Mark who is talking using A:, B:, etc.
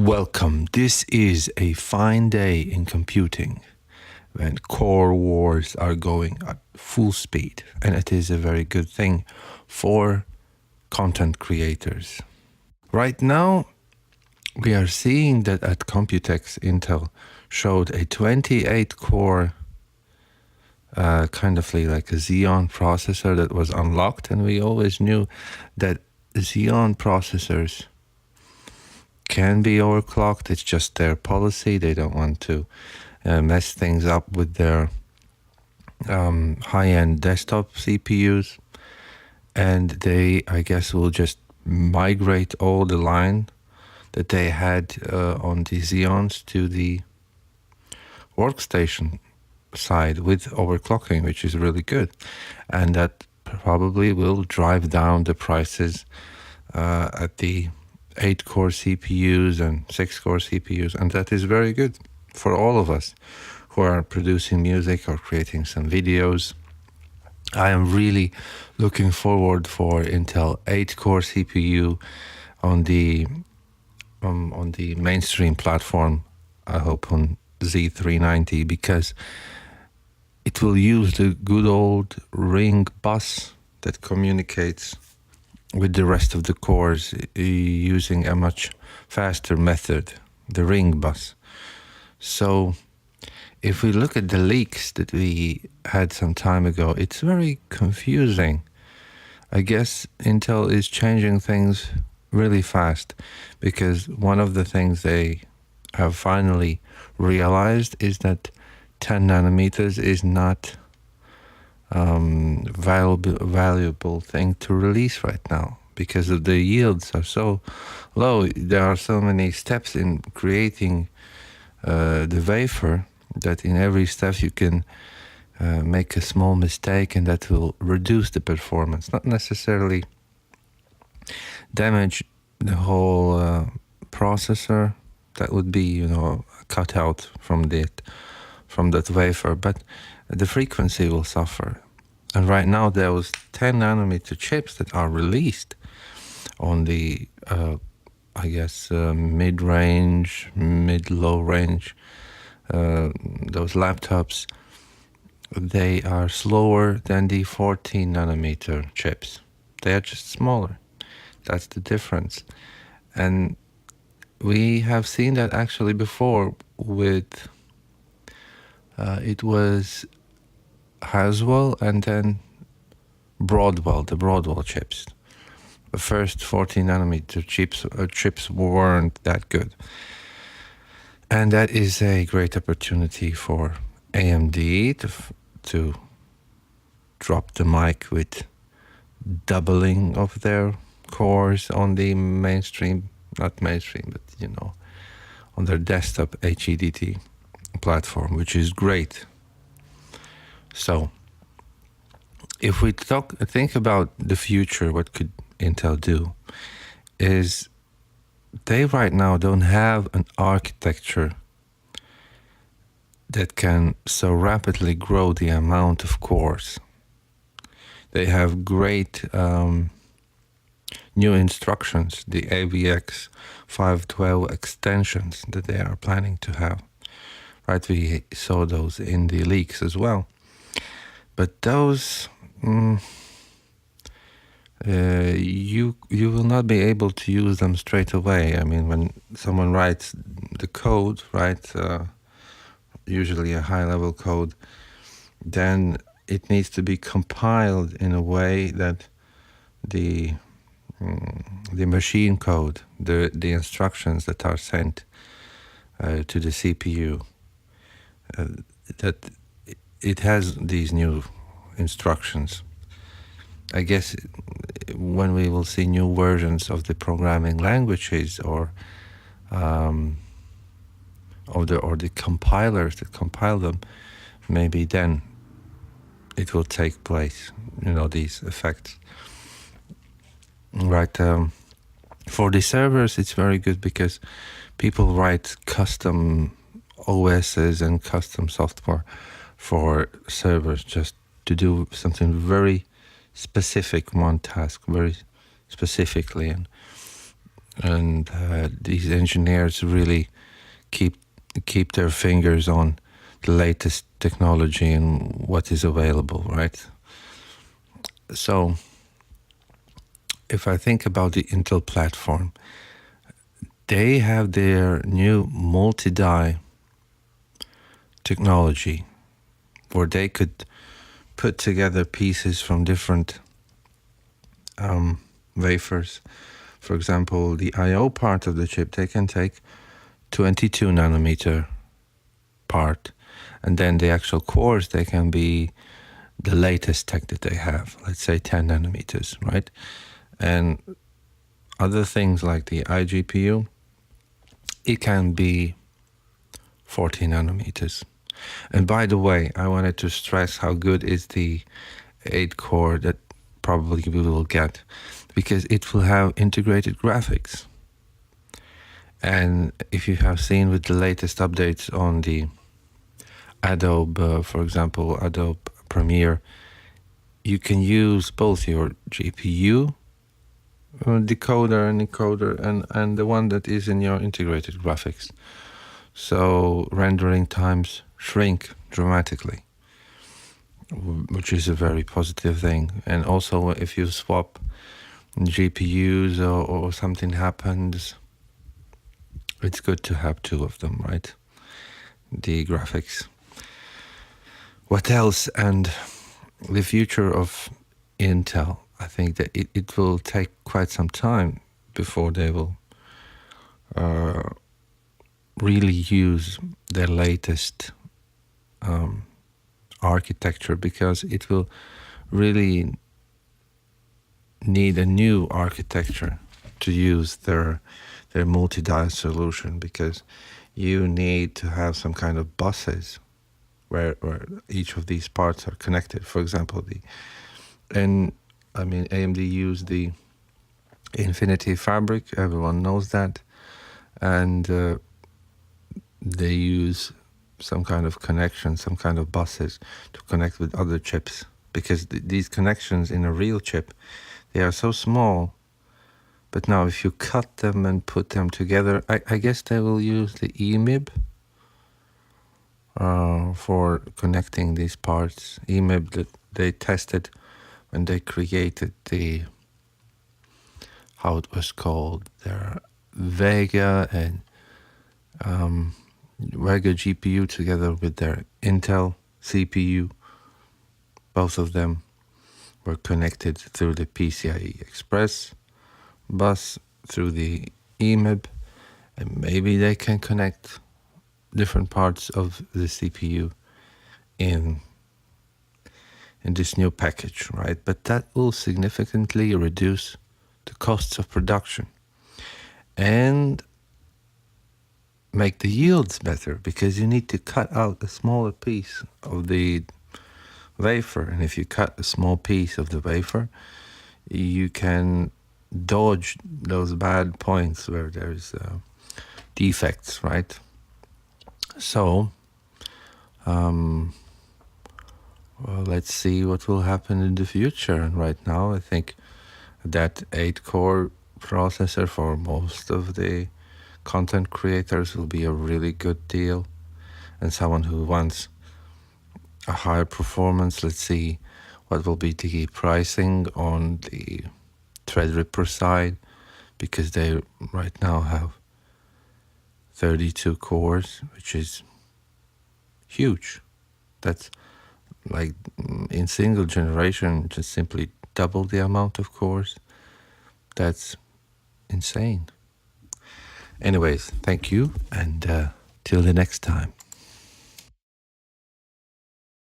A: Welcome. This is a fine day in computing when core wars are going at full speed, and it is a very good thing for content creators. Right now, we are seeing that at Computex, Intel showed a 28 core kind of like a Xeon processor that was unlocked, and we always knew that Xeon processors can be overclocked. It's just their policy. They don't want to mess things up with their high-end desktop CPUs, and they, I guess, will just migrate all the line that they had on the Xeons to the workstation side with overclocking, which is really good, and that probably will drive down the prices at the 8-core CPUs and 6-core CPUs, and that is very good for all of us who are producing music or creating some videos. I am really looking forward for Intel 8-core CPU on the mainstream platform. I hope on Z390, because it will use the good old ring bus that communicates with the rest of the cores using a much faster method, the ring bus. So if we look at the leaks that we had some time ago, it's very confusing. I guess Intel is changing things really fast, because one of the things they have finally realized is that 10 nanometers is not valuable thing to release right now, because of the yields are so low. There are so many steps in creating the wafer that in every step you can make a small mistake, and that will reduce the performance, not necessarily damage the whole processor. That would be, cut out from that wafer, but the frequency will suffer. And right now there was 10 nanometer chips that are released on the mid-range, mid-low range, those laptops. They are slower than the 14 nanometer chips. They are just smaller. That's the difference. And we have seen that actually before with it was Haswell and then Broadwell, the Broadwell chips. The first 14 nanometer chips weren't that good. And that is a great opportunity for AMD to drop the mic with doubling of their cores on the mainstream, not mainstream, but on their desktop HEDT platform, which is great. So if we think about the future, what could Intel do, is they right now don't have an architecture that can so rapidly grow the amount of cores. They have great new instructions, the AVX 512 extensions that they are planning to have. Right, we saw those in the leaks as well. But those, you will not be able to use them straight away. I mean, when someone writes the code, right, usually a high-level code, then it needs to be compiled in a way that the machine code, the instructions that are sent to the CPU, that it has these new instructions. I guess when we will see new versions of the programming languages or the compilers that compile them, maybe then it will take place, these effects. Right. For the servers, it's very good because people write custom OSs and custom software for servers just to do something very specific, one task very specifically. And And these engineers really keep their fingers on the latest technology and what is available, right? So if I think about the Intel platform, they have their new multi-die technology where they could put together pieces from different wafers. For example, the I/O part of the chip, they can take 22 nanometer part, and then the actual cores, they can be the latest tech that they have, let's say 10 nanometers, right? And other things like the iGPU, it can be 40 nanometers. And by the way, I wanted to stress how good is the 8-core that probably we will get, because it will have integrated graphics. And if you have seen with the latest updates on the Adobe, for example, Adobe Premiere, you can use both your GPU decoder and encoder and the one that is in your integrated graphics. So rendering times shrink dramatically, which is a very positive thing. And also if you swap GPUs or something happens, it's good to have two of them, right? The graphics. What else? And the future of Intel, I think that it will take quite some time before they will really use their latest architecture, because it will really need a new architecture to use their multi-die solution, because you need to have some kind of buses where each of these parts are connected. For example, AMD used the Infinity Fabric, everyone knows that, and they use some kind of connection, some kind of buses to connect with other chips, because these connections in a real chip, they are so small. But now if you cut them and put them together, I guess they will use the EMIB for connecting these parts. EMIB that they tested when they created how it was called, their Vega and Vega GPU together with their Intel CPU. Both of them were connected through the PCIe Express bus, through the EMIB, and maybe they can connect different parts of the CPU in this new package, right? But that will significantly reduce the costs of production and make the yields better, because you need to cut out a smaller piece of the wafer. And if you cut a small piece of the wafer, you can dodge those bad points where there's defects, right? So well, let's see what will happen in the future. And right now I think that 8-core processor for most of the content creators will be a really good deal. And someone who wants a higher performance, let's see what will be the pricing on the threadripper side, because they right now have 32 cores, which is huge. That's like in single generation, just simply double the amount of cores. That's insane. Anyways, thank you, and till the next time.